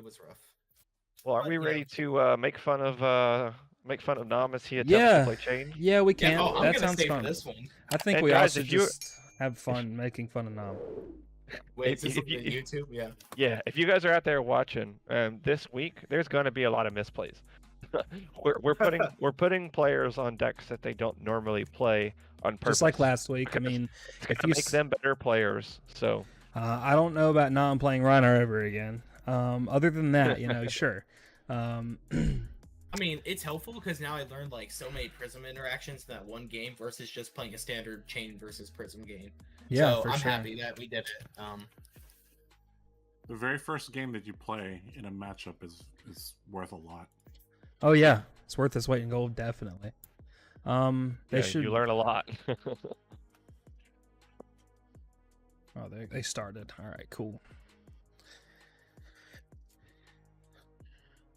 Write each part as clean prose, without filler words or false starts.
was rough. Well, are But, we you know, ready to make fun of Nam as he attempts to play Chane? Yeah, we can. Oh, I'm that gonna sounds stay fun. for this one. I think And we all guys, should if you- just have fun making fun of Nam. Wait, is this If on you- YouTube? Yeah. Yeah, if you guys are out there watching, this week there's going to be a lot of misplays. we're putting players on decks that they don't normally play on purpose. Just like last week. I mean, It's if gonna you make them better players. So I don't know about Nam playing Runner ever again. Other than that, you know, sure. I mean, it's helpful because now I learned like so many Prism interactions in that one game versus just playing a standard Chane versus Prism game. Yeah, so for I'm sure. happy that we did it. The very first game that you play in a matchup is worth a lot. Oh yeah, it's worth its weight in gold, definitely. They should. you learn a lot. Oh, they started. All right, cool.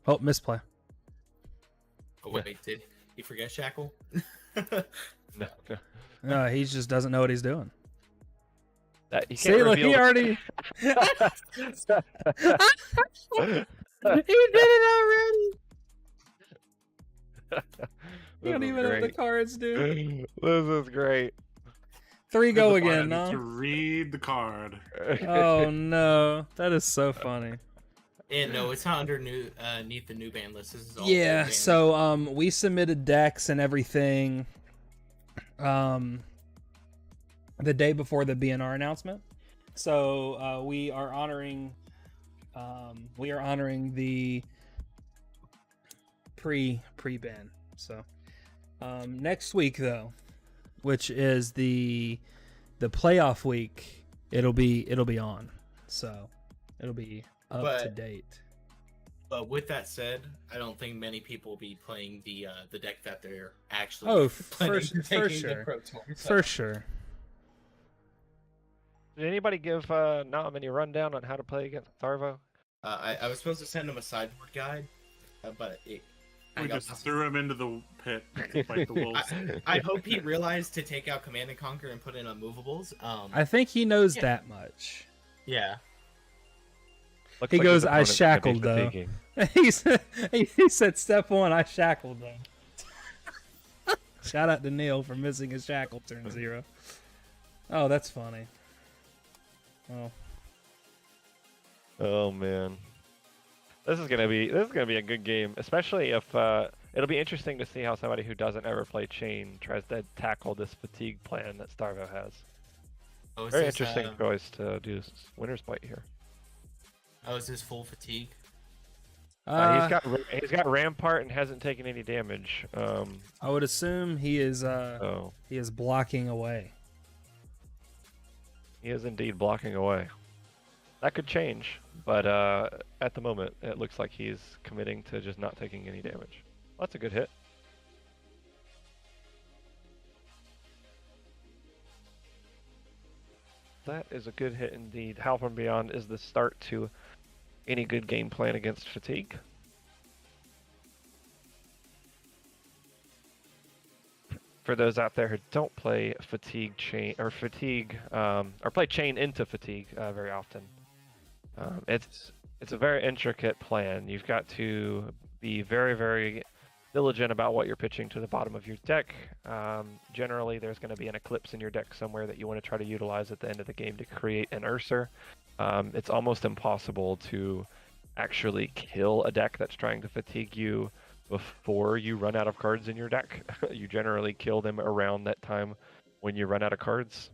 Oh, misplay. Oh wait, did he forget Shackle? No. No, he just doesn't know what he's doing. He See, can't look, he reveal- already. He did it already. You don't even know what the cards do. This is great. 3 go The part again, I need to no? read the card. Oh no, that is so funny. And no, it's not underneath the new ban list. This is all Yeah, old ban. so we submitted decks and everything the day before the BNR announcement. So we are honoring the pre-ban. So next week though, which is the playoff week, it'll be on. So it'll be up to date. But with that said, I don't think many people will be playing the deck that they're actually planning to take into sure. Pro Tour. So. For sure. Did anybody give Nam any rundown on how to play against Starvo? I was supposed to send him a sideboard guide, but We just threw him into the pit to fight the wolves. I hope he realized to take out Command and Conquer and put in unmovables. I think he knows that much. Yeah. Looks He like goes, his I opponent's gonna be shackled though. fatiguing. he said step 1, I shackled them. Shout out to Neil for missing his shackle turn 0. Oh, that's funny. Oh. Oh man, this is gonna be a good game, especially if it'll be interesting to see how somebody who doesn't ever play Chane tries to tackle this fatigue plan that Starvo has. Oh, Very interesting choice to do winner's bite here. Oh, is this full fatigue? He's got Rampart and hasn't taken any damage. I would assume he is blocking away. He is indeed blocking away. That could change, but at the moment it looks like he's committing to just not taking any damage. Well, that's a good hit. That is a good hit indeed. Howl from Beyond is the start to any good game plan against fatigue. For those out there who don't play fatigue Chane or play Chane into fatigue very often, it's a very intricate plan. You've got to be very, very diligent about what you're pitching to the bottom of your deck. Generally, there's going to be an Eclipse in your deck somewhere that you want to try to utilize at the end of the game to create an Ursa. It's almost impossible to actually kill a deck that's trying to fatigue you before you run out of cards in your deck. You generally kill them around that time when you run out of cards.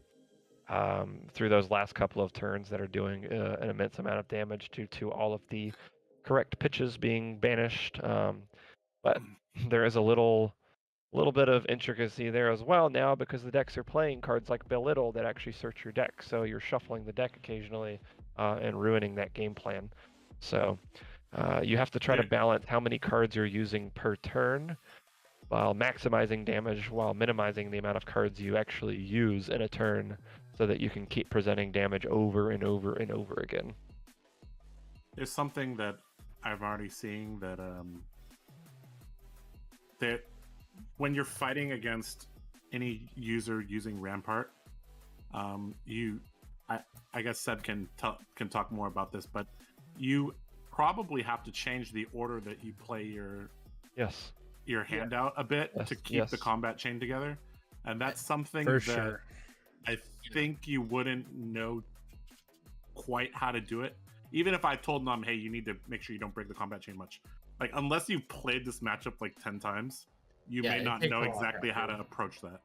Through those last couple of turns that are doing an immense amount of damage due to all of the correct pitches being banished. But there is a little bit of intricacy there as well now, because the decks are playing cards like Belittle that actually search your deck. So you're shuffling the deck occasionally and ruining that game plan. So you have to try to balance how many cards you're using per turn while maximizing damage, while minimizing the amount of cards you actually use in a turn, so that you can keep presenting damage over and over and over again. There's something that I'm already seeing that that when you're fighting against any user using Rampart, I guess Seb can talk more about this, but you probably have to change the order that you play your Yes. handout a bit Yes, to keep yes. the combat chain together, and that's something For that sure. I think you wouldn't know quite how to do it. Even if I told Nom, hey, you need to make sure you don't break the combat chain much. Like, unless you've played this matchup like 10 times, you may it not takes know a lot of exactly how to practice. approach that.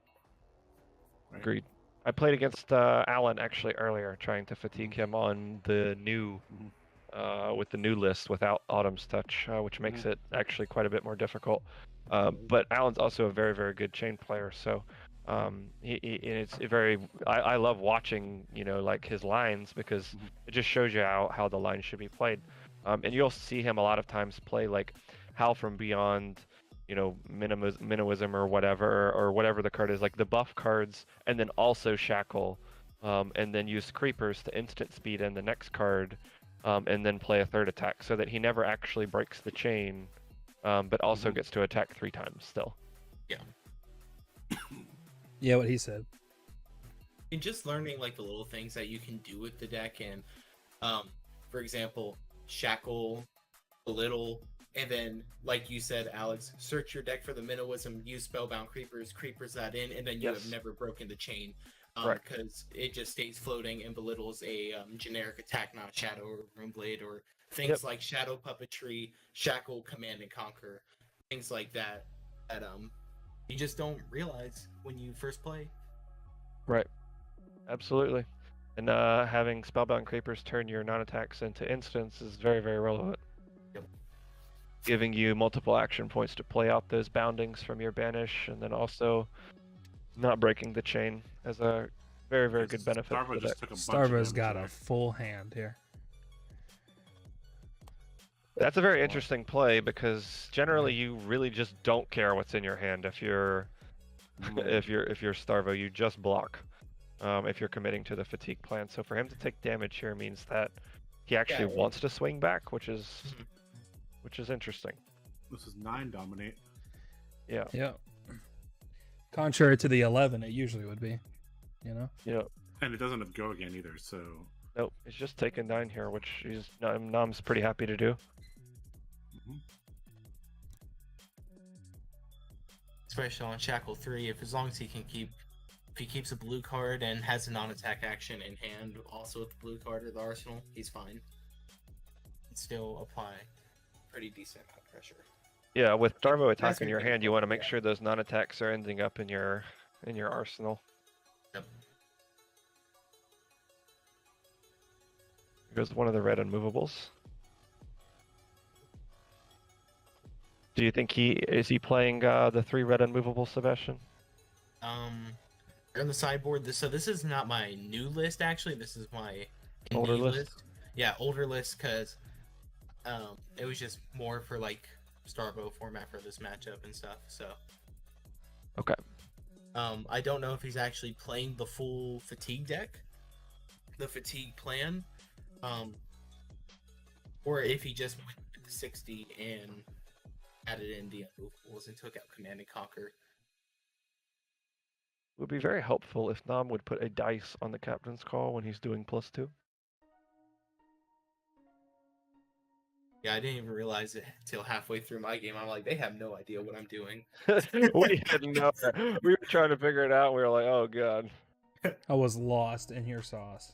Right? Agreed. I played against Alan actually earlier, trying to fatigue him on the new, with the new list without Autumn's Touch, which makes it actually quite a bit more difficult. But Alan's also a very, very good chain player, so it's very. I love watching, like his lines because it just shows you how the lines should be played. And you'll see him a lot of times play like Howl from Beyond, Minnowism or whatever the card is, like the buff cards, and then also Shackle, and then use Creepers to instant speed in the next card, and then play a third attack so that he never actually breaks the chain, but also gets to attack 3 times still. Yeah, what he said. And just learning like the little things that you can do with the deck, and for example, Shackle, Belittle, and then like you said, Alex, search your deck for the Minnowism, use Spellbound Creepers that in, and then you have never broken the chain. Because it just stays floating and belittles a generic attack, not Shadow or Runeblade, or things like Shadow Puppetry, Shackle, Command and Conquer, things like that you just don't realize when you first play. Right. Absolutely. And having Spellbound Creepers turn your non-attacks into instants is very, very relevant. Yep. Giving you multiple action points to play out those boundings from your banish, and then also not breaking the chain as a very, very good benefit. Starvo just took a bunch Starvo's of got damage a full hand here. That's a very interesting play because generally you really just don't care what's in your hand if you're if you're Starvo, you just block if you're committing to the fatigue plan. So for him to take damage here means that he actually wants to swing back, which is interesting. This is 9 dominate. Yeah. Yeah. Contrary to the 11, it usually would be. And it doesn't have go again either, so nope, it's just taking 9 here, which Nom's pretty happy to do. Especially on Shackle 3, as long as he keeps a blue card and has a non-attack action in hand, also with the blue card of the arsenal, he's fine. And still apply pretty decent amount of pressure. Yeah, with Starvo attack in your hand, you want to make sure those non-attacks are ending up in your arsenal. Yep. Here's one of the red unmovables. Do you think is he playing the 3 red unmovables, Sebastian? On the sideboard. So this is not my new list actually. This is my older list. Yeah, older list because it was just more for like Starvo format for this matchup and stuff. So okay. I don't know if he's actually playing the full fatigue deck, the fatigue plan, or if he just went with the 60 and added in the unmovables and took out Command and Conquer. It would be very helpful if Nom would put a dice on the captain's call when he's doing +2. Yeah, I didn't even realize it till halfway through my game. I'm like, they have no idea what I'm doing. We didn't know. We were trying to figure it out. We were like, oh god. I was lost in your sauce.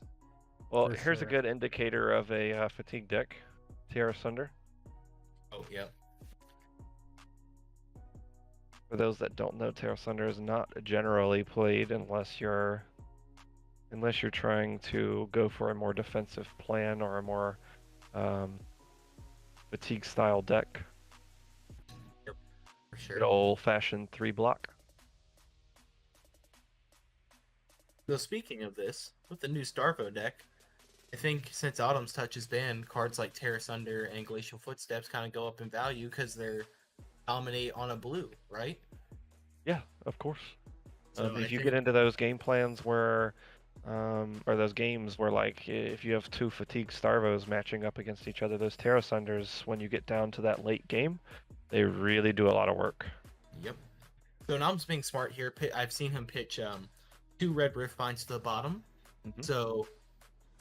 Well, For here's a sure. good indicator of a fatigue deck. Tear Sunder. Oh, yeah. For those that don't know, Tear Sunder is not generally played unless you're trying to go for a more defensive plan or a more fatigue style deck. Yep, for sure. Good old-fashioned 3 block. So speaking of this, with the new Starvo deck, I think since Autumn's Touch is banned, cards like Tear Asunder and Glacial Footsteps kind of go up in value because they're dominate on a blue, right? Yeah, of course. So if you get into those game plans where, or those games where, like, if you have 2 fatigue Starvos matching up against each other, those Tear Asunders, when you get down to that late game, they really do a lot of work. Yep. So Nom's being smart here. I've seen him pitch 2 red Rift Binds to the bottom. Mhm. So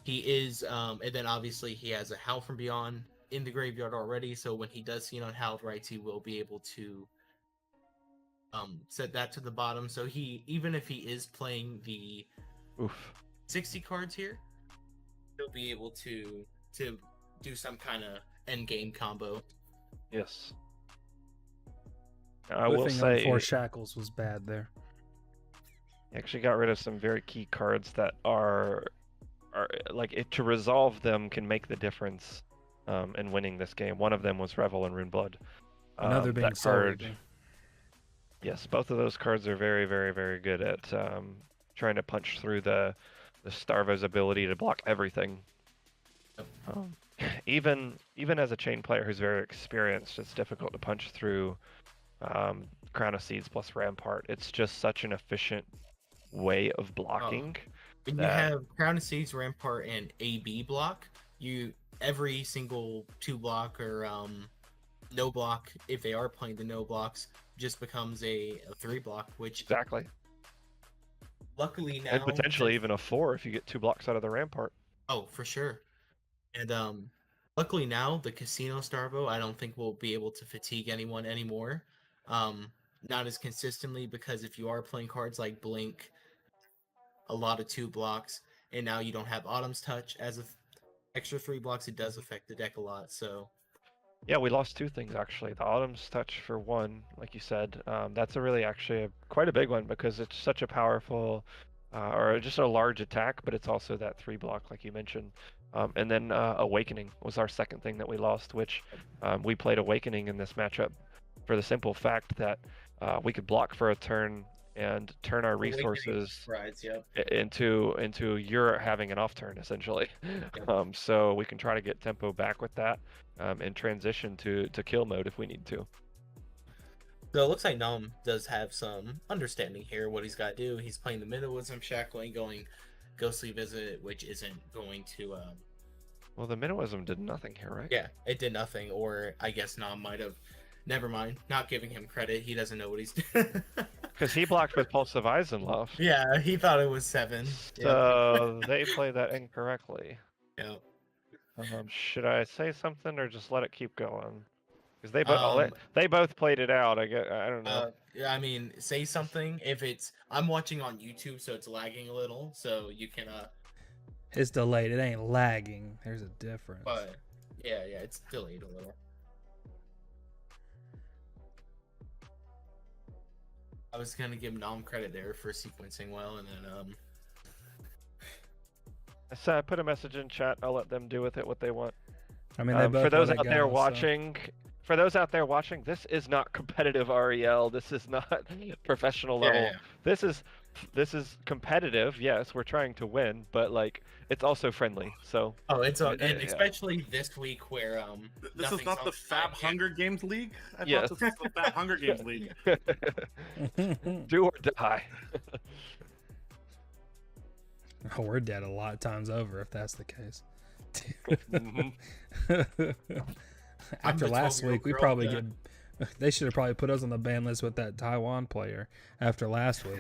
he is, and then obviously he has a Howl from Beyond in the graveyard already, so when he does see on Hallowed Rites, he will be able to set that to the bottom. So even if he is playing the Oof. 60 cards here, he'll be able to do some kind of end game combo. Yes. I will Whiffing say, on 4 shackles was bad there. he actually got rid of some very key cards that are like to resolve them can make the difference in winning this game. One of them was Revel and Runeblood. Another being that Soul card. Reaping. Yes, both of those cards are very, very, very good at trying to punch through the Starvo's ability to block everything. Even as a Chane player who's very experienced, it's difficult to punch through Crown of Seeds plus Rampart. It's just such an efficient way of blocking. When you have Crown of Seeds, Rampart, and AB block, every single 2 block or no block, if they are playing the no blocks, just becomes a 3 block, which Exactly. luckily now, And potentially even a 4 if you get 2 blocks out of the Rampart. Oh, for sure. And luckily now the Casino Starvo, I don't think will be able to fatigue anyone anymore. Not as consistently, because if you are playing cards like Blink, a lot of 2 blocks, and now you don't have Autumn's Touch as an extra 3 blocks, it does affect the deck a lot. So Yeah, we lost 2 things actually. The Autumn's Touch for 1, like you said. That's actually quite a big one because it's such a powerful, or just a large attack, but it's also that 3 block like you mentioned. And then Awakening was our second thing that we lost, which we played Awakening in this matchup for the simple fact that we could block for a turn and turn our resources into you're having an off turn essentially. So we can try to get tempo back with that and transition to kill mode if we need to. So it looks like Nom does have some understanding here what he's got to do. He's playing the Minnowism, Shackling, going Ghostly Visit, which isn't going to Well, the Minnowism did nothing here, right? Yeah, it did nothing, or I guess Nom might have. Never mind. Not giving him credit. He doesn't know what he's doing. Because he blocked with Pulse of Eisenloft. Yeah, he thought it was 7. So they played that incorrectly. Yeah. Should I say something or just let it keep going? Because they both played it out. I don't know. I mean, say something. If I'm watching on YouTube, so it's lagging a little. So you can. It's delayed. It ain't lagging. There's a difference. But yeah, it's delayed a little. I was gonna give Nom credit there for sequencing well, and then So I put a message in chat. I'll let them do with it what they want. I mean, they both for those let it out there go, so- watching, this is not competitive REL. This is not professional level. Yeah. This is competitive. Yes, we're trying to win, but like it's also friendly. So it's and especially this week where This is not the FAB Hunger Games League. I Yes. thought this was the FAB Hunger Games League. do or die. Oh, we're dead a lot of times over if that's the case. After last week, we probably get. They should have probably put us on the ban list with that Taiwan player after last week.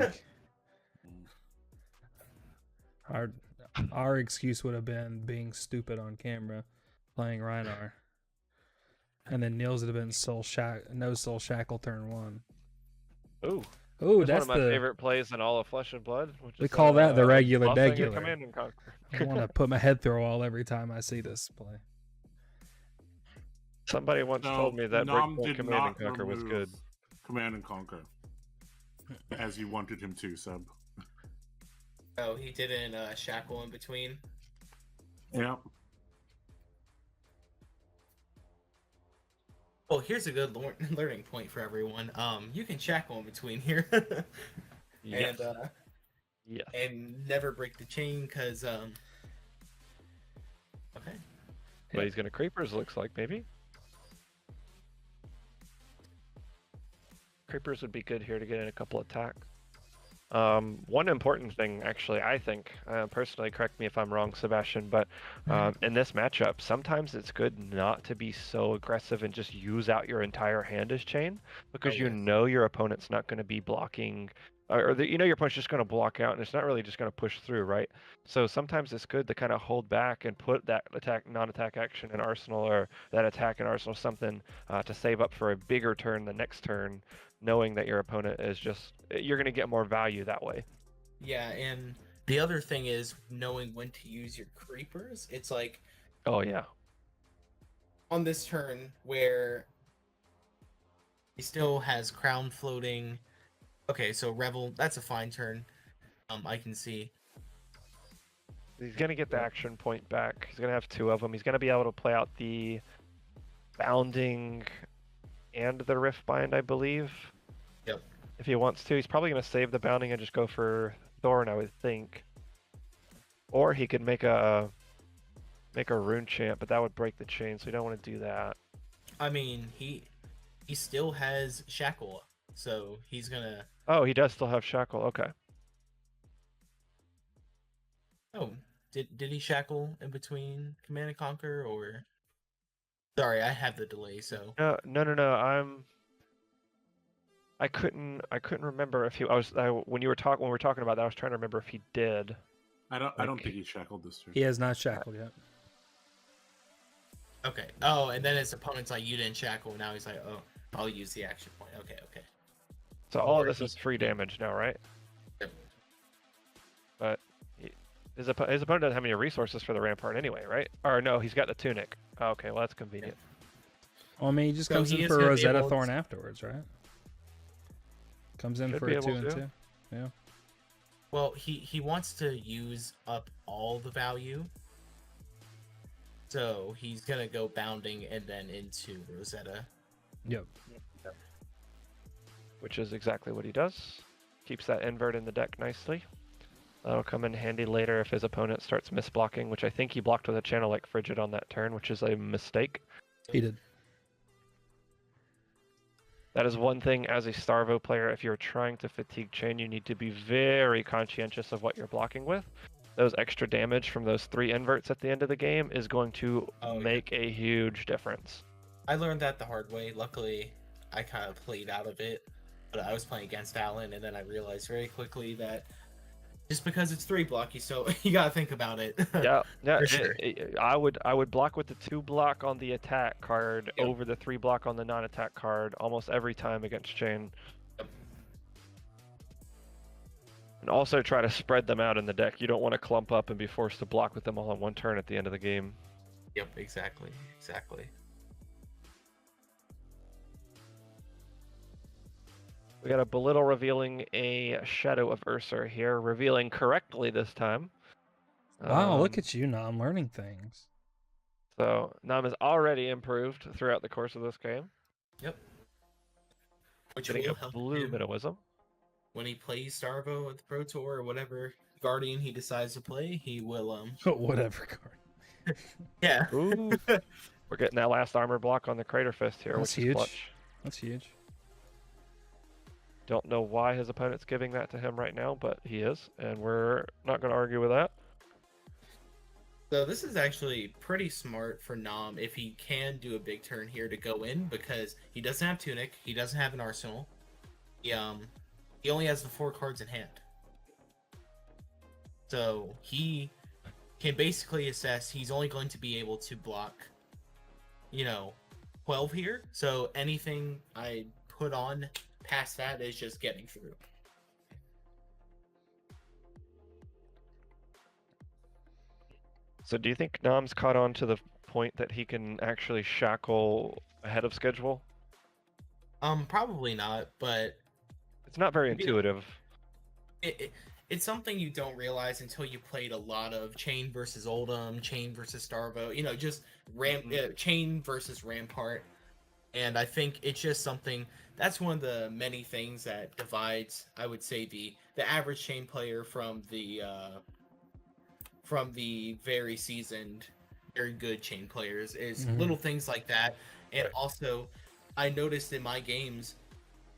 Our excuse would have been being stupid on camera, playing Rhinar, and then Niels would have been no soul shackle turn 1. Ooh, That's one of my favorite plays in all of Flesh and Blood. We call that the regular Lost degular. Command and Conquer. I want to put my head through a wall every time I see this play. Somebody once told me that Nom Breakpoint did Command not and Conquer was remove good. Command and Conquer, as you wanted him to, Sub. Oh, he didn't shackle in between. Yeah. Well, here's a good learning point for everyone. You can shackle in between here, Yes. and Yes. and never break the chain because okay. But he's gonna Creepers, looks like, maybe. Creepers would be good here to get in a couple attacks. One important thing, actually, I think, personally, correct me if I'm wrong, Sebastian, but in this matchup, sometimes it's good not to be so aggressive and just use out your entire hand as Chane, because you know your opponent's not going to be blocking you know your opponent's just going to block out, and it's not really just going to push through, right? So sometimes it's good to kind of hold back and put that non-attack action in arsenal, or that attack in arsenal, something to save up for a bigger turn the next turn, knowing that your opponent is you're going to get more value that way. Yeah, and the other thing is knowing when to use your creepers. It's like, Oh yeah. on this turn where he still has crown floating. Okay, so Revel, that's a fine turn. I can see. He's going to get the action point back. He's going to have 2 of them. He's going to be able to play out the Bounding and the Rift Bind, I believe. Yep. If he wants to. He's probably going to save the Bounding and just go for Thorn, I would think. Or he could make a Rune Chant, but that would break the chain, so you don't want to do that. I mean, he still has Shackle, so he's gonna... Oh, he does still have Shackle, okay. Oh, did he Shackle in between Command and Conquer, or... Sorry, I have the delay, so... No. I couldn't remember if he... when we were talking about that, I was trying to remember if he did. I don't think he's shackled this turn. He has not shackled yet. Okay. Oh, and then his opponent's like, you didn't Shackle, now he's like, oh, I'll use the action point. Okay. So all of this is free damage now, right? Yep. But his opponent doesn't have any resources for the Rampart anyway, right? Or no, he's got the Tunic. Oh, okay, well that's convenient. Well, I mean, he just So comes he in is for gonna be Rosetta able to- Thorn afterwards, right? Comes in Should for be a 2 able and to. 2. Yeah. Well, he wants to use up all the value. So he's gonna go Bounding and then into Rosetta. Yep. Which is exactly what he does. Keeps that invert in the deck nicely. That'll come in handy later if his opponent starts misblocking, which I think he blocked with a Channel like Frigid on that turn, which is a mistake. He did. That is one thing as a Starvo player, if you're trying to fatigue Chane, you need to be very conscientious of what you're blocking with. Those extra damage from those 3 inverts at the end of the game is going to make a huge difference. I learned that the hard way. Luckily, I kind of played out of it. But I was playing against Alan, and then I realized very quickly that just because it's 3 block, you gotta think about it. Yeah, For sure. I would block with the 2 block on the attack card Yep. over the 3 block on the non-attack card almost every time against Chane. Yep. And also try to spread them out in the deck. You don't want to clump up and be forced to block with them all on one turn at the end of the game. Yep, exactly. We got a Belittle revealing a Shadow of Ursa here, revealing correctly this time. Wow, look at you, Nam, learning things. So Nam has already improved throughout the course of this game. Yep. Which Getting will a help blue him Minnowism. when he plays Starvo at the Pro Tour or whatever Guardian he decides to play. He will Whatever card. yeah. Ooh. We're getting that last armor block on the Crater Fist here, That's which huge. is clutch. That's huge. Don't know why his opponent's giving that to him right now, but he is, and we're not going to argue with that. So this is actually pretty smart for Nam if he can do a big turn here to go in, because he doesn't have Tunic, he doesn't have an Arsenal. He only has the 4 cards in hand. So he can basically assess he's only going to be able to block, 12 here. So anything I put on past that is just getting through. So do you think Nam's caught on to the point that he can actually shackle ahead of schedule? Probably not, but It's not very Maybe- intuitive. it's something you don't realize until you played a lot of Chane versus Oldham, Chane versus Starvo, just Chane versus Rampart. And I think it's just something that's one of the many things that divides, I would say, the average Chane player from the very seasoned, very good Chane players is Mhm. little things like that. And also, I noticed in my games,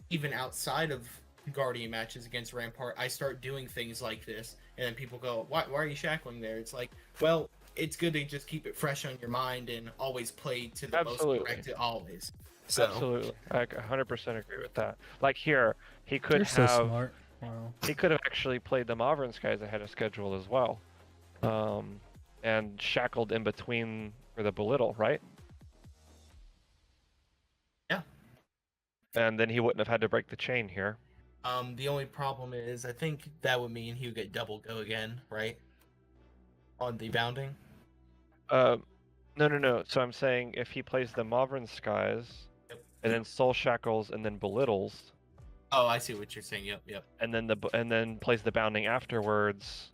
even outside of Guardian matches against Rampart, I start doing things like this, and then people go, "Why are you shackling there?" It's like, well, it's good to just keep it fresh on your mind and always play to the Absolutely. most correct always. So Absolutely. I 100% agree with that. Like here, he could You're so have smart. Wow. He could have actually played the Mauvern Skies ahead of schedule as well, and shackled in between for the Belittle, right? Yeah. And then he wouldn't have had to break the chain here. The only problem is I think that would mean he would get double go again, right? On the bounding. No. So I'm saying if he plays the Mauvern Skies, Yep. and then Soul Shackles, and then Belittles, Oh, I see what you're saying. Yep. and then plays the bounding afterwards,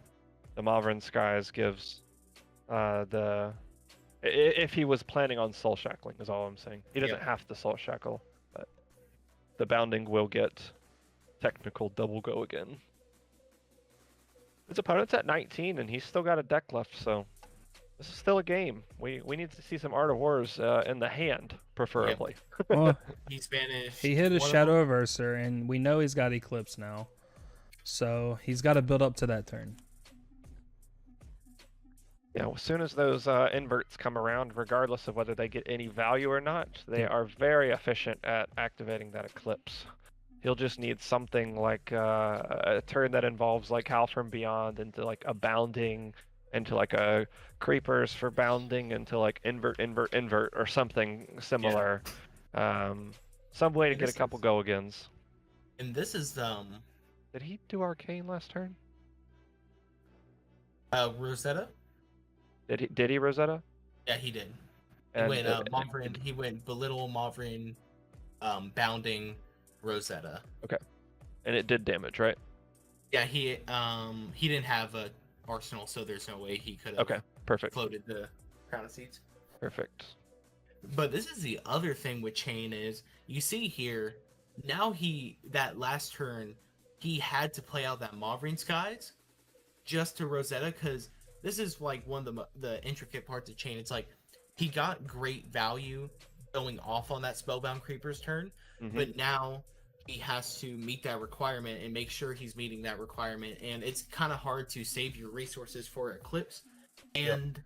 the Mauvern Skies gives if he was planning on Soul Shackling is all I'm saying. He doesn't Yep. have to Soul Shackle, but the bounding will get technical double go again. His opponent's at 19 and he's still got a deck left, so this is still a game. We need to see some Art of Wars in the hand, preferably. Well, He's banished. he hit his one of Shadow them. Averser, and we know he's got Eclipse now. So he's got to build up to that turn. Yeah, as soon as those inverts come around, regardless of whether they get any value or not, they are very efficient at activating that Eclipse. He'll just need something like a turn that involves like Howl from Beyond into like a bounding, into like a creepers for bounding, into like invert or something similar. Some way to And get a this couple is- go-agains. And this is Did he do Arcane last turn? Rosetta. Did he Rosetta? Yeah, he did. He And went Mauvern. He went Belittle, Mauvern, bounding, Rosetta. and it did damage, right? Yeah, he didn't have a arsenal, so there's no way he could have Okay, perfect. floated the Crown of Seeds. Perfect. But this is the other thing with Chane is you see here now that last turn he had to play out that Mauvern Skies just to Rosetta because this is like one of the intricate parts of Chane. It's like he got great value going off on that Spellbound Creepers turn, but now he has to meet that requirement and make sure he's meeting that requirement, and it's kind of hard to save your resources for Eclipse and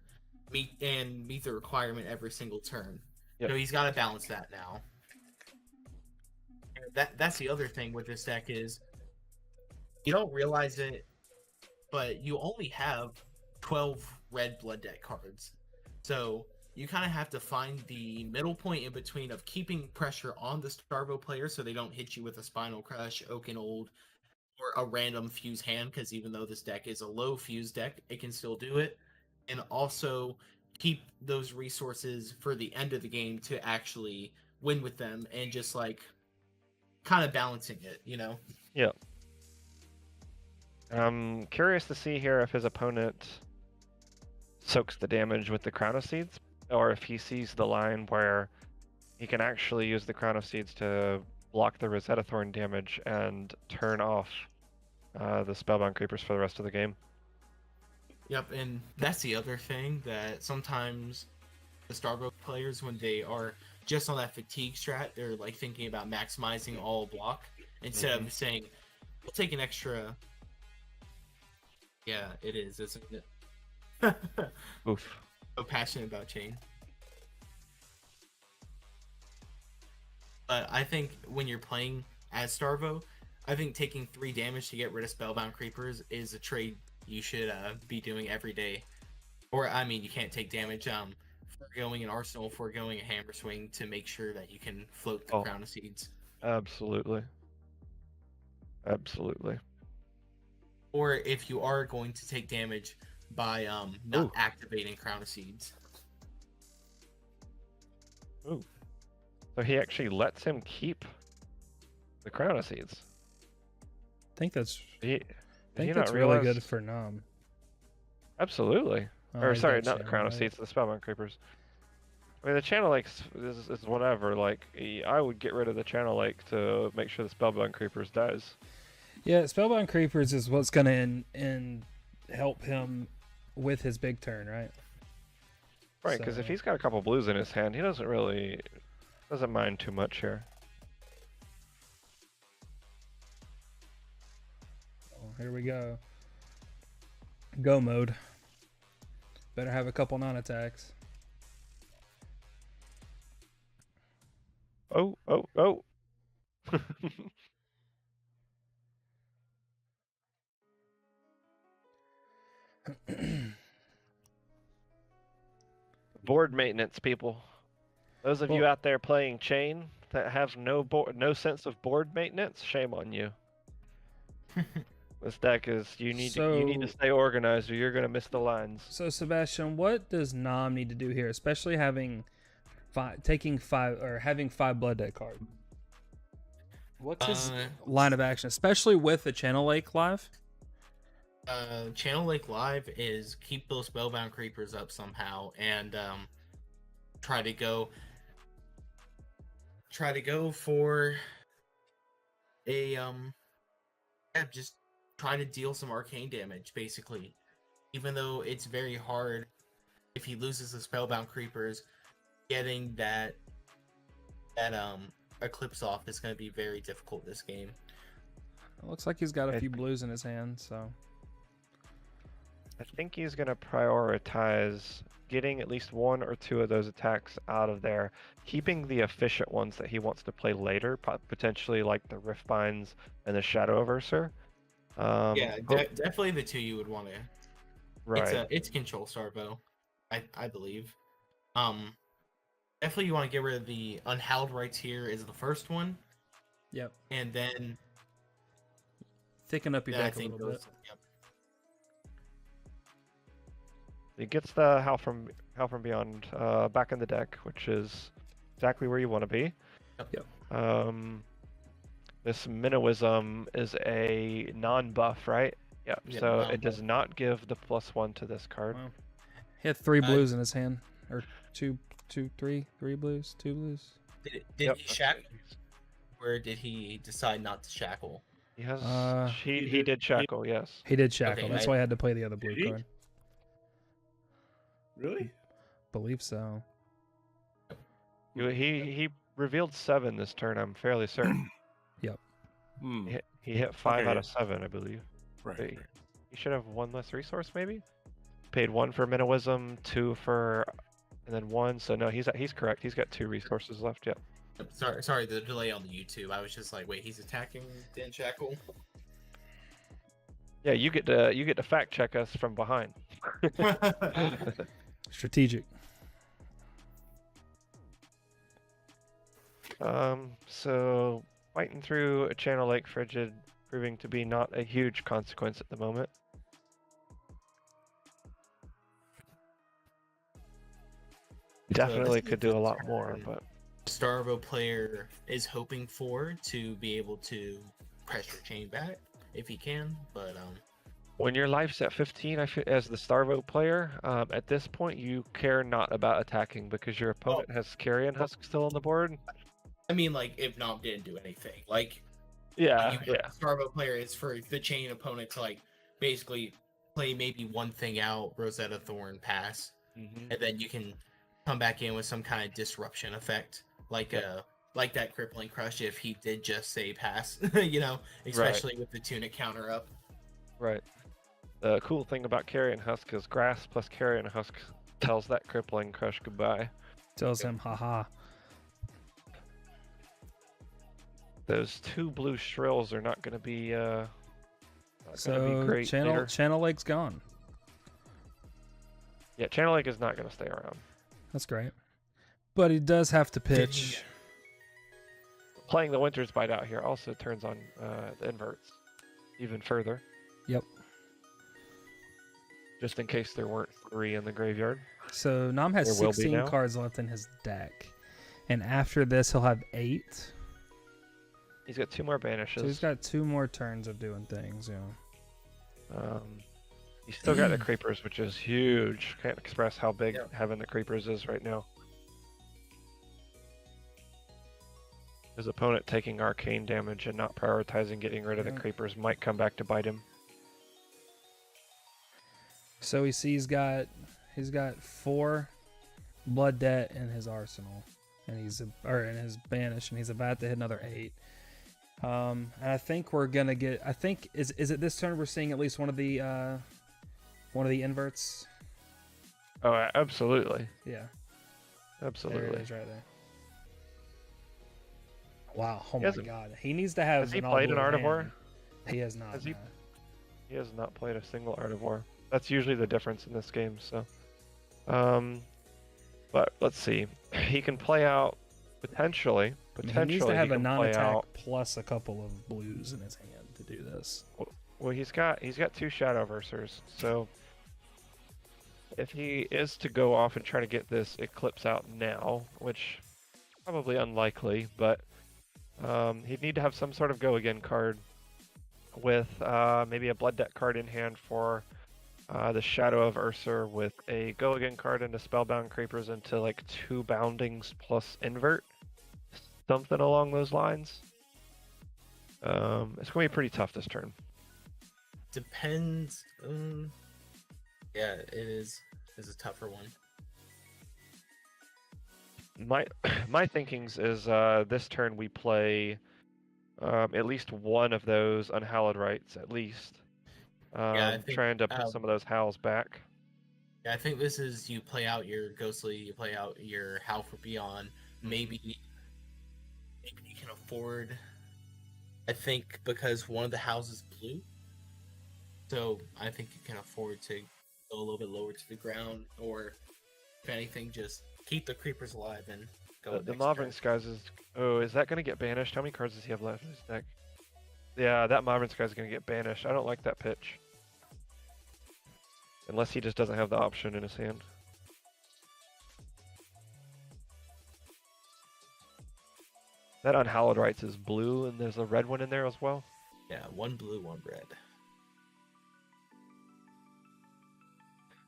meet the requirement every single turn. Yep. So he's got to balance that now. And that's the other thing with this deck is you don't realize it, but you only have 12 red blood deck cards. So you kind of have to find the middle point in between of keeping pressure on the Starvo player so they don't hit you with a Spinal Crush, Oaken Old, or a random fuse hand, because even though this deck is a low fuse deck, it can still do it. And also keep those resources for the end of the game to actually win with them and just like kind of balancing it, you know? Yeah. I'm curious to see here if his opponent soaks the damage with the Crown of Seeds, or if he sees the line where he can actually use the Crown of Seeds to block the Rosetta Thorn damage and turn off the Spellbound Creepers for the rest of the game. Yep, and that's the other thing that sometimes the Starvo players, when they are just on that fatigue strat, they're like thinking about maximizing all block instead of saying, we'll take an extra. Yeah, it is, isn't it? Oof. So passionate about Chane. But I think when you're playing as Starvo, I think taking 3 damage to get rid of Spellbound Creepers is a trade you should be doing every day. Or, I mean, you can't take damage. Foregoing an Arsenal, foregoing a Hammer Swing to make sure that you can float the Crown of Seeds. Absolutely. Absolutely. Or if you are going to take damage by not activating Crown of Seeds. Ooh. So he actually lets him keep the Crown of Seeds. I think that's Did he that's not really realize- good for Nom. Absolutely. Oh, Or he's sorry, got not the Chane, Crown of right? Seeds, the Spellbound Creepers. I mean, the Channel Lake is whatever. Like, I would get rid of the Channel Lake to make sure the Spellbound Creepers dies. Yeah, Spellbound Creepers is what's gonna help him with his big turn, right? Right, because if So- he's got a couple blues in his hand, he doesn't mind too much here. Oh, here we go. Go mode. Better have a couple non-attacks. Oh. Board maintenance, people. Those of you Well- out there playing Chane that have no sense of board maintenance, shame on you. This deck is you need to So- stay organized or you're gonna miss the lines. So Sebastian, what does Nam need to do here, especially having having 5 blood debt card? What's his line of action, especially with the Channel Lake live? Channel Lake Live is keep those spellbound creepers up somehow and try to go for a just try to deal some arcane damage basically. Even though it's very hard if he loses the spellbound creepers, getting that eclipse off is going to be very difficult this game. It looks like he's got a few blues in his hand, so I think he's going to prioritize getting at least 1 or 2 of those attacks out of there, keeping the efficient ones that he wants to play later, potentially like the Riftbinds and the Shadow Averser. Definitely the 2 you would want to. Right. It's control Starvo, I believe. Definitely you want to get rid of the Unhallowed Rites here is the first one. Yep. And then thicken up your deck a little bit. Yep. He gets the Howl from Beyond back in the deck, which is exactly where you want to be. Yep. This Minnowism is a non-buff, right? Yep. Yeah, So non-buff. it does not give the +1 to this card. Wow. He had 3 blues in his hand, or 3 blues, 2 blues. Did he shackle, or did he decide not to shackle? He has. He did shackle. Yes. He did shackle. Okay, That's why I had to play the other blue Did he? card. Really? Believe so. He revealed 7 this turn. I'm fairly certain. Hmm. He hit 5 Okay, out yeah. of 7, I believe. Right. He should have 1 less resource, maybe. Paid 1 for Minnowism, 2 for, and then 1. So no, he's correct. He's got 2 resources left. Yep. Sorry, the delay on the YouTube. I was just like, wait, he's attacking Dan Shackle. Yeah, you get to fact check us from behind. Strategic. So fighting through a Channel Lake Frigid proving to be not a huge consequence at the moment. Definitely could do a lot more, but Starvo player is hoping for to be able to pressure Chane back if he can, but when your life's at 15, I feel, as the Starvo player, at this point you care not about attacking because your opponent has Carrion Husk still on the board. I mean, like if Nom didn't do anything, like Yeah. Starvo player is for the Chane opponent to like basically play maybe one thing out, Rosetta Thorn pass, and then you can come back in with some kind of disruption effect, like that crippling crush if he did just say pass, you know, especially with the tunic counter up. Right. The cool thing about Carrion Husk is grass plus Carrion Husk tells that crippling crush goodbye. Tells him, haha. Those 2 blue shrills are not going to be So great later. Channel Lake's gone. Yeah, Channel Lake is not going to stay around. That's great. But he does have to pitch. Playing the Winter's Bite out here also turns on the inverts even further. Yep. Just in case there weren't 3 in the graveyard. So Nam has There will be 16 now. cards left in his deck. And after this, he'll have 8. He's got 2 more banishes. So he's got 2 more turns of doing things, He's still got the creepers, which is huge. Can't express how big having the creepers is right now. His opponent taking arcane damage and not prioritizing getting rid of the creepers might come back to bite him. So he's got 4 blood debt in his arsenal, and in his banish, and he's about to hit another 8. And I think we're gonna get. I think is it this turn we're seeing at least one of the inverts. Oh, absolutely. Yeah, Absolutely. there it is right there. Wow! Oh He my hasn't- god, he needs to have. Has he an played an all-blue Art of War? hand. He has not. Has he- no. He has not played a single Art of War. That's usually the difference in this game, so. But let's see. He can play out potentially. I mean, he needs to have a can play non-attack out. plus a couple of blues in his hand to do this. Well, he's got 2 Shadow Versers, so if he is to go off and try to get this Eclipse out now, which probably unlikely, but he'd need to have some sort of go again card with maybe a Blood Debt card in hand for the Shadow of Ursa with a go again card into Spellbound Creepers into like 2 Boundings plus Invert, something along those lines. It's gonna be pretty tough this turn. Depends. Yeah, it is. It's a tougher one. My thinkings is this turn we play at least one of those Unhallowed Rites at least. Yeah, I think, trying to put some of those howls back. Yeah, I think this is you play out your Ghostly, you play out your Howl for Beyond. Maybe you can afford. I think because one of the houses blue, so I think you can afford to go a little bit lower to the ground, or if anything, just keep the creepers alive and go. The Mobbing Skies is. Oh, is that going to get banished? How many cards does he have left in his deck? Yeah, that Mobbing Skies is going to get banished. I don't like that pitch. Unless he just doesn't have the option in his hand. That Unhallowed Rites is blue, and there's a red one in there as well. Yeah, 1 blue, 1 red.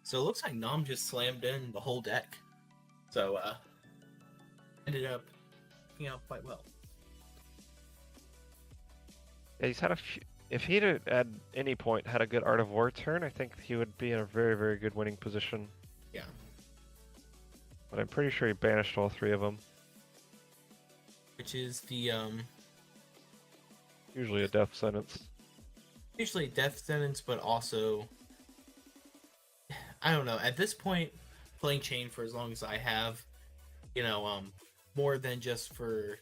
So it looks like Nom just slammed in the whole deck. So, ended up working out quite well. Yeah, he's had a few. If he'd at any point had a good Art of War turn, I think he would be in a very, very good winning position. Yeah. But I'm pretty sure he banished all 3 of them. Which is the, Usually a death sentence. usually death sentence, but also, I don't know, at this point, playing Chane for as long as I have, you know, more than just for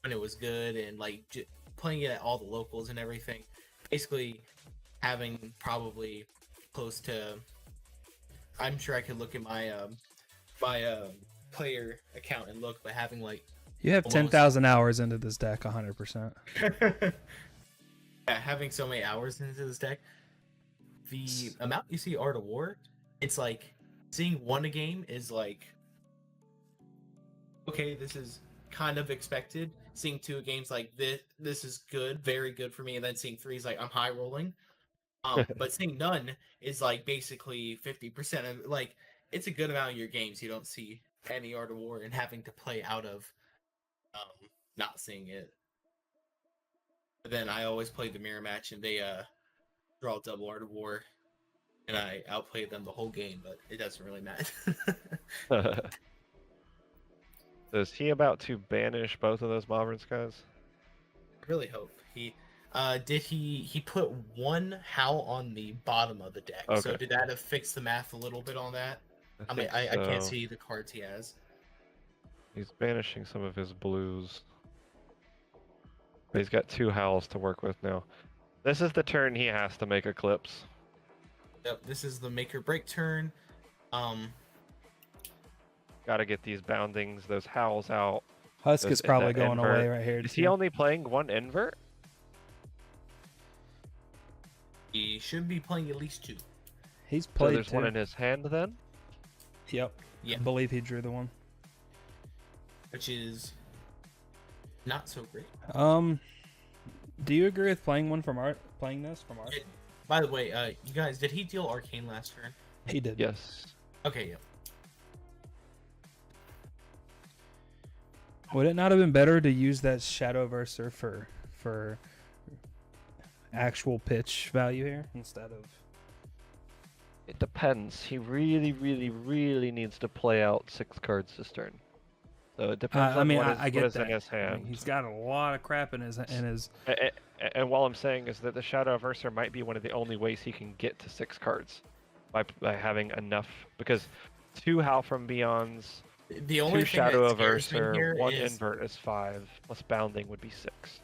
when it was good and, like, playing it at all the locals and everything, basically having probably close to, I'm sure I could look at my player account and look, but having like You have almost 10,000 hours into this deck, 100%. yeah, having so many hours into this deck, the amount you see Art of War, it's like seeing 1 a game is like, okay, this is kind of expected. Seeing 2 games like this is good, very good for me, and then seeing 3 is like I'm high rolling. But seeing none is like basically 50% of, like, it's a good amount of your games you don't see any Art of War and having to play out of not seeing it. But then I always play the mirror match and they draw double Art of War and I outplay them the whole game, but it doesn't really matter. Is he about to banish both of those Mobbing Skies? I really hope he he put 1 Howl on the bottom of the deck. Okay. So did that have fixed the math a little bit on that? I mean, I can't see the cards he has. He's banishing some of his blues. But he's got 2 howls to work with now. This is the turn he has to make Eclipse. Yep, this is the make or break turn. Gotta get these boundings, those howls out. Husk is probably that going invert. away right here. Is he too. only playing 1 invert? He should be playing at least 2. He's So played there's 1 in his hand then? Yep. Yeah. I believe he drew the one. Which is not so great. Do you agree with playing one from art? Playing this from art? By the way, you guys, did he deal Arcane last turn? He did. Yes. Okay, yeah. Would it not have been better to use that Shadow Verser for actual pitch value here instead of? It depends. He really, really, really needs to play out 6 cards this turn. So it depends on I get what is that. in his hand. I mean, he's got a lot of crap in his. And while I'm saying is that the Shadow of Ursa might be one of the only ways he can get to 6 cards by having enough, because 2 Howl from Beyonds, The only 2 thing Shadow that of scares me Ursa, here 1 is, invert is 5, plus bounding would be 6.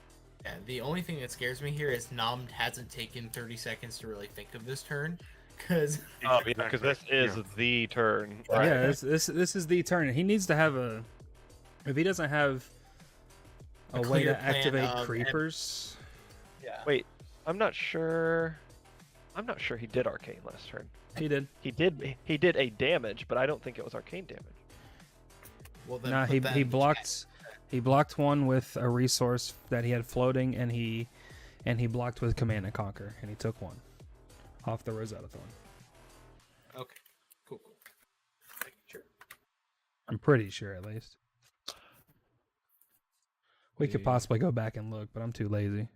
yeah, the only thing that scares me here is Nom hasn't taken 30 seconds to really think of this turn, Because Oh yeah, because this is Yeah. the turn. Yeah, this is the turn. He needs to have a. If he doesn't have a way clear to plan activate of- creepers, yeah. Wait, I'm not sure. I'm not sure he did arcane last turn. he did. He did a damage, but I don't think it was arcane damage. Well, then Nah, put that he in the blocked. He blocked one with a resource that he had floating, and he blocked with Command and Conquer, and he took one off the Rosetta Thorn. chat. Okay. Cool. Making sure. I'm pretty sure, at least. We could possibly go back and look, but I'm too lazy.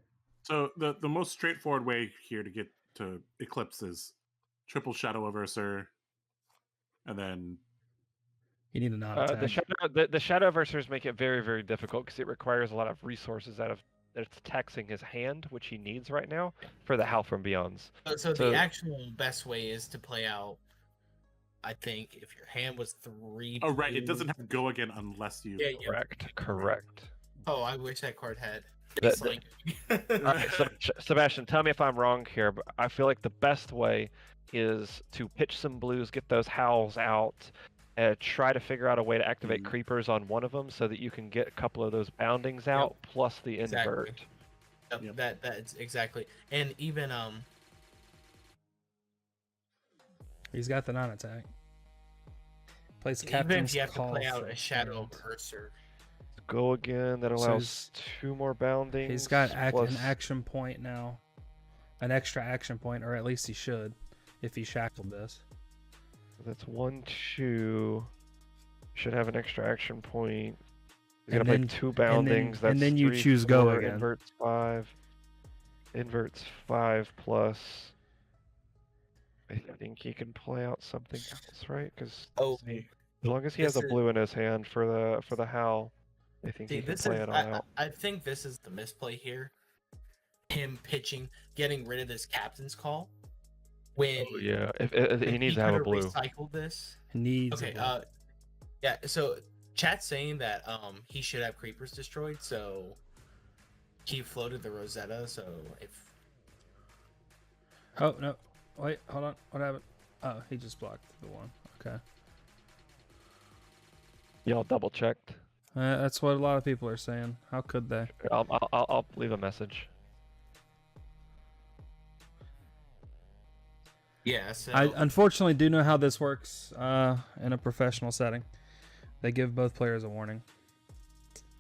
So the most straightforward way here to get to Eclipse is triple Shadow Averser, and then You need a non-attack. The shadow aversirs make it very, very difficult because it requires a lot of resources that's taxing his hand, which he needs right now for the Howl from Beyonds. So the actual best way is to play out. I think if your hand was 3. oh right, it blue- doesn't have to go again unless you. Yeah. Correct. Oh, I wish that card had. The- It's like- All right, Sebastian, tell me if I'm wrong here, but I feel like the best way is to pitch some blues, get those howls out, try to figure out a way to activate creepers on one of them so that you can get a couple of those boundings out plus the Exactly. invert. Yep, that's exactly. And even He's got the non-attack. Plays even Captain's if you have to Call play out for a Shadow hand. Cursor. Go again. That So allows 2 more boundings. He's got plus- an action point now, an extra action point, or at least he should, if he shackled this. That's 1, 2. Should have an extra action point. He's And gonna then- play 2 and then- boundings. That's and then you 3, choose go 4, again. Inverts 5. Inverts 5 plus. I think he can play out something else, right? Because Oh, as long as he has a this is- blue in his hand for the howl, I think see, he can this play is. it all out. I think this is the misplay here. Him pitching, getting rid of this Captain's Call. When Oh, yeah, if he when needs to have a coulda blue. Recycled this. Needs. Okay. a blue. Yeah. So chat's saying that he should have creepers destroyed. So he floated the Rosetta. So if Oh no! Wait, hold on. What happened? Oh, he just blocked the one. Okay. Y'all double checked. That's what a lot of people are saying. How could they? I'll leave a message. yeah. So I unfortunately do know how this works in a professional setting. They give both players a warning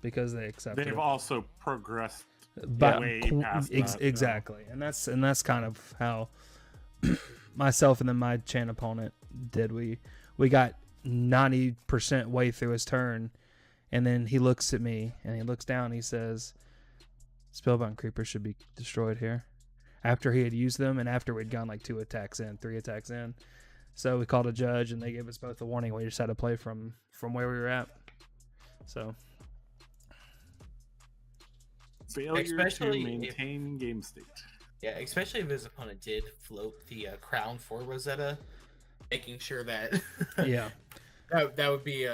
because they accept They've it. also progressed But way past that, exactly, and that's kind of how myself and then my Chane opponent did. We got 90% way through his turn, and then he looks at me and he looks down. And he says, "Spellbound creepers should be destroyed here." After he had used them, and after we'd gone like 2 attacks in, 3 attacks in, so we called a judge, and they gave us both a warning. We just had to play from where we were at. So. failure Especially to if- maintain game state. yeah, especially if his opponent did float the crown for Rosetta, making sure that Yeah. that would be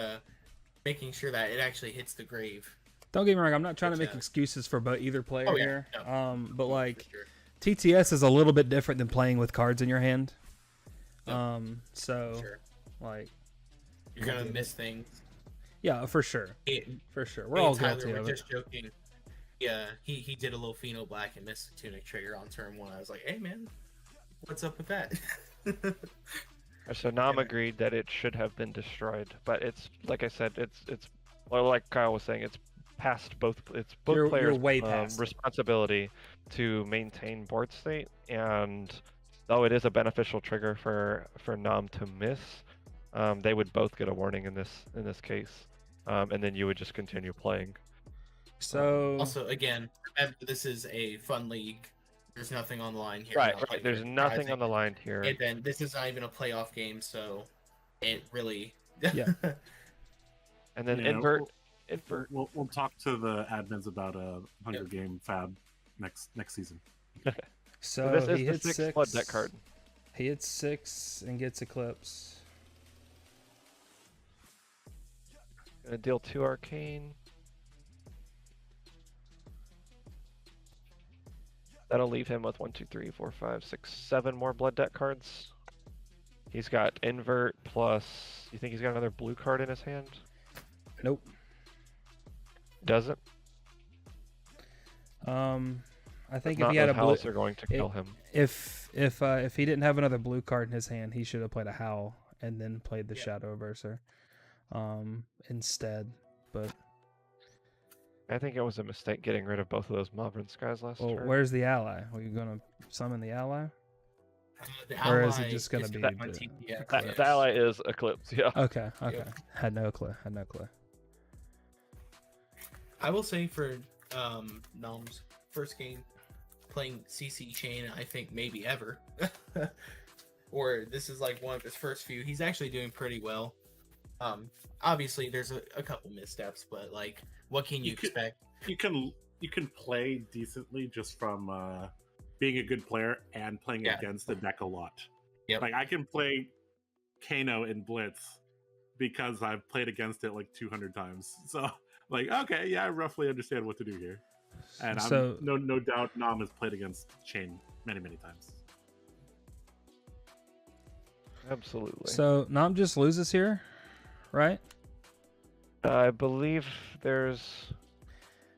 making sure that it actually hits the grave. Don't get me wrong. I'm not trying to make Yeah. excuses for either player Oh, yeah, here. no. But like For sure. TTS is a little bit different than playing with cards in your hand. So Sure. like, You're gonna miss things. yeah, for sure, Me for sure. We're and all Tyler guilty were of it. just joking. Yeah, he did a little Pheno Black and missed a Tunic Trigger on turn 1. I was like, hey man, what's up with that? So Nam agreed that it should have been destroyed, but it's like I said, it's well, like Kyle was saying, it's both You're players' way past it. responsibility to maintain board state, and though it is a beneficial trigger for Nam to miss, they would both get a warning in this case, and then you would just continue playing. So Also, again, remember this is a fun league. There's nothing on the line here. Right. Not like There's you're nothing on the prizing. line here. And then this is not even a playoff game, so it really. Yeah. And then Yeah, invert. We'll talk to the admins about a 100-game fab next season. so this he is the hits 6th 6. flood deck card. He hits 6 and gets Eclipse. Gonna deal 2 arcane. That'll leave him with 1, 2, 3, 4, 5, 6, 7 more blood debt cards. He's got invert plus. You think he's got another blue card in his hand? Nope. Doesn't. I think If if he not, had a those blue, howls are going to kill him. if he didn't have another blue card in his hand, he should have played a howl and then played the Yeah. Shadow Berser, instead. But I think it was a mistake getting rid of both of those Moblins guys last turn. where's the ally? Are you gonna summon the ally? The Or is it ally just gonna be on the- TDK, That, yes. the ally is Eclipse, yeah. Okay. Yep. Had no clue. I will say for Nom's first game playing CC Chane, I think maybe ever, or this is like one of his first few. He's actually doing pretty well. Obviously there's a couple missteps, but like, what can you expect? You can play decently just from being a good player and playing Yeah. against the deck a lot. Yep. Like I can play Kano in Blitz because I've played against it like 200 times. So like, okay, yeah, I roughly understand what to do here. And So- I'm no doubt Nam has played against Chane many times. Absolutely. So Nam just loses here, right? I believe there's.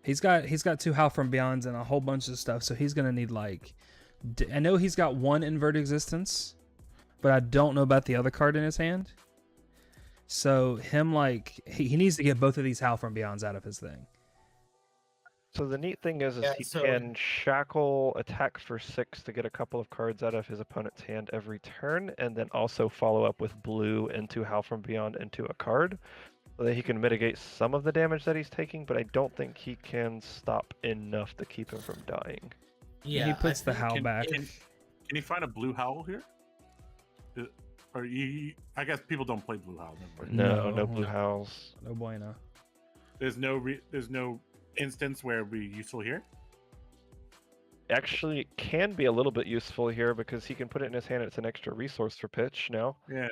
He's got 2 Howl from Beyonds and a whole bunch of stuff, so he's gonna need like. I know he's got 1 Invert Existence, but I don't know about the other card in his hand. So him like he needs to get both of these Howl from Beyonds out of his thing. So the neat thing is Yeah, he so- can shackle attack for 6 to get a couple of cards out of his opponent's hand every turn, and then also follow up with blue into Howl from Beyond into a card, so that he can mitigate some of the damage that he's taking. But I don't think he can stop enough to keep him from dying. Yeah, he puts the I think Howl Can- back. Can you find a blue howl here? Or I guess people don't play blue howl. Never mind. No No. blue howls. No bueno. There's no instance where it'd be useful here. Actually, it can be a little bit useful here because he can put it in his hand. It's an extra resource for pitch now. Yeah.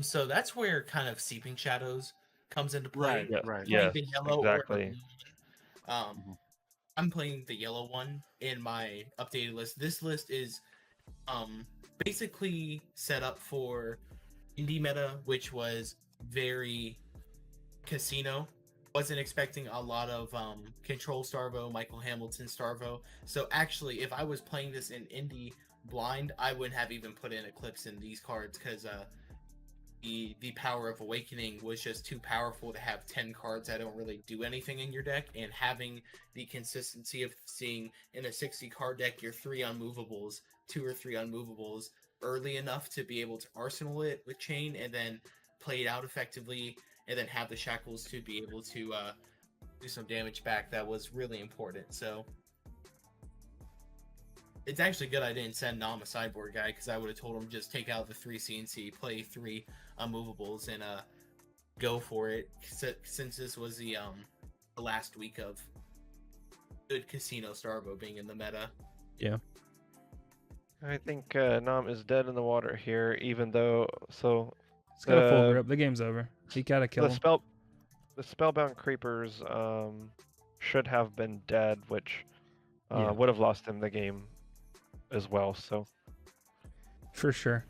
So that's where kind of Seeping Shadows comes into play. Right. Yes, Right. yes, Playing the yellow or the exactly. blue one. I'm playing the yellow one in my updated list. This list is basically set up for indie meta, which was very casino. Wasn't expecting a lot of Control Starvo, Michael Hamilton Starvo. So actually, if I was playing this in indie blind, I wouldn't have even put in Eclipse in these cards because the Power of Awakening was just too powerful to have 10 cards that don't really do anything in your deck, and having the consistency of seeing in a 60 card deck your 3 unmovables, 2 or 3 unmovables early enough to be able to arsenal it with Chane and then play it out effectively, and then have the shackles to be able to do some damage back. That was really important. So it's actually good I didn't send Nam a sideboard guy, because I would have told him just take out the 3 CNC, play 3 unmovables, and go for it. Since this was the last week of good Casino Starvo being in the meta. Yeah. I think Nam is dead in the water here, even though He's got a full grip. The game's over. He gotta kill him. The spellbound creepers should have been dead, which Yeah. would have lost him the game as well. So For sure.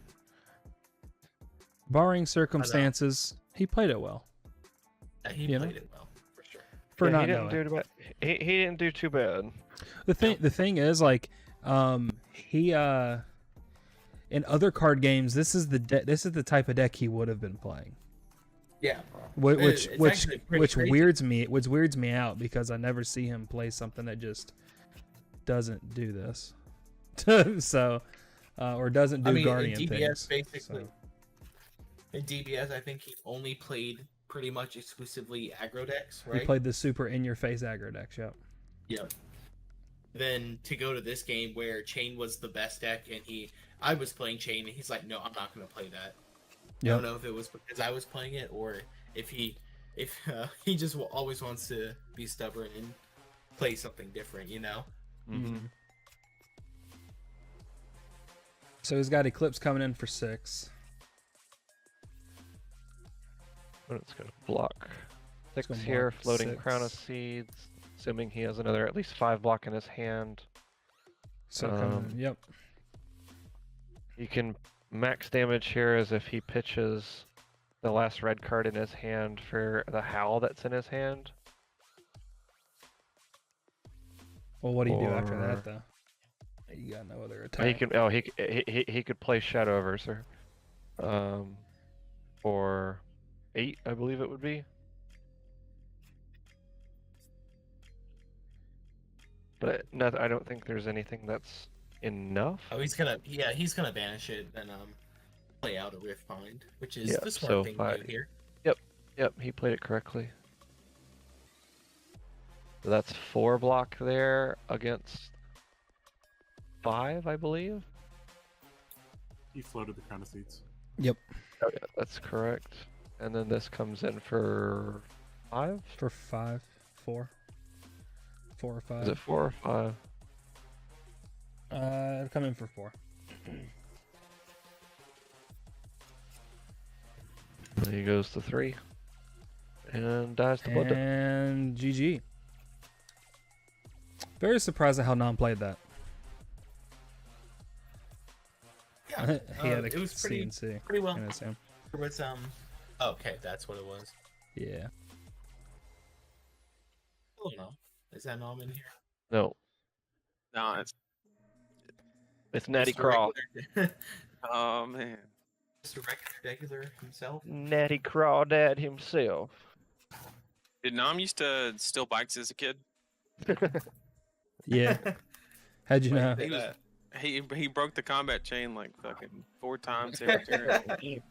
Barring circumstances, he played it well. Yeah, he You know? played it well, for sure. For yeah, not he didn't knowing. do too bad. He didn't do too bad. The thing is, like, he in other card games, this is the type of deck he would have been playing. Yeah. Which It's which actually pretty which crazy. weirds me out, because I never see him play something that just doesn't do this. So or doesn't do I mean, Guardian in DBS, things. basically. So, In DBS, I think he only played pretty much exclusively aggro decks, right? he played the super in your face aggro decks. Yep. Yep. Then to go to this game where Chane was the best deck, and I was playing Chane, and he's like, no, I'm not going to play that. I Yep. don't know if it was because I was playing it, or if he just always wants to be stubborn and play something different, you know? Mm-hmm. So he's got Eclipse coming in for 6. But it's gonna block 6 gonna here, block floating Crown of 6. Seeds, assuming he has another at least 5 block in his hand. So coming in, yep. He can max damage here is if he pitches the last red card in his hand for the howl that's in his hand. Well, what do you do after Or- that though? You got no other attack. He can. Oh, he could play Shadow Verser. For 8, I believe it would be. But no, I don't think there's anything that's enough. Oh, he's gonna banish it and play out a Riftbind, which is Yeah, the so smart thing to 5. do here. Yep, he played it correctly. So that's 4 block there against 5, I believe. He floated the Crown of Seeds. Yep. Oh yeah, that's correct. And then this comes in for 5? For 5, 4. 4 or 5. Is it 4 or 5? It'll come in for 4. Then he goes to 3. And dies to blood. And GG. Very surprised at how Non played that. Yeah, He had a it was pretty CNC well. in his hand. There was okay, that's what it was. Yeah. Oh no, is that Nom in here? No, No, it's Natty Mr. Craw. Regular- oh man. Mr. Regular himself. Natty Crawdad himself. Did Nam used to steal bikes as a kid? Yeah. How'd you know? He was- He broke the combat chain like fucking 4 times every turn.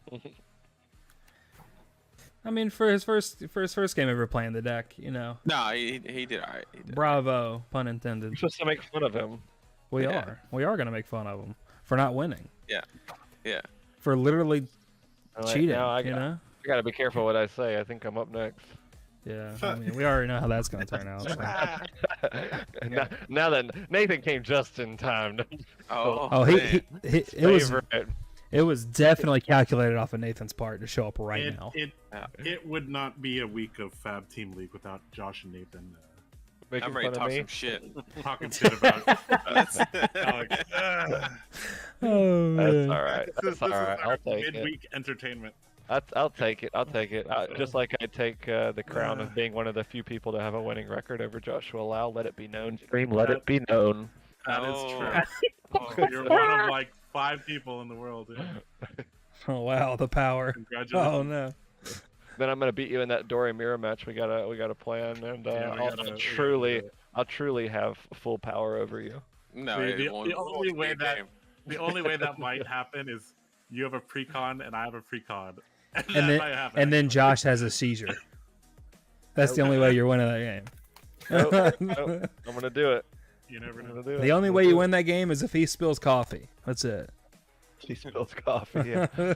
I mean, for his first game ever playing the deck, you know. No, he did alright. He did. Bravo, pun intended. You're supposed to make fun of him. We Yeah. are gonna make fun of him for not winning. Yeah. For literally cheating. Now I you know. gotta be careful what I say. I think I'm up next. Yeah. I mean, we already know how that's gonna turn out. So. now that Nathan came just in time. Oh, Oh, man. it was definitely calculated off of Nathan's part to show up right now. It would not be a week of Fab Team League without Josh and Nathan Making I'm ready fun to of talk me. some shit. talking shit about That's- Alex. Oh, That's man. all right. That's all right. I'll take it. Midweek entertainment. I'll take it. I'll take it. Just like I take the crown of being one of the few people to have a winning record over Joshua Lau. Let it be known. Stream. Let it be known. That is Oh. true. Oh, You're one of like 5 people in the world. Yeah. Oh wow, the power. Congratulations. Oh no. Then I'm gonna beat you in that Dory mirror match. We gotta plan, and Yeah, we I'll gotta- I'll truly have full power over you. no, The it won't- only won't be way a that- game. The only way that might happen is you have a pre-con and I have a pre-con. And then Josh has a seizure. That's the only way you're winning that game. Nope, I'm gonna do it. You never I'm know. gonna do it. The only way you win that game is if he spills coffee. That's it. He spills coffee. Yeah.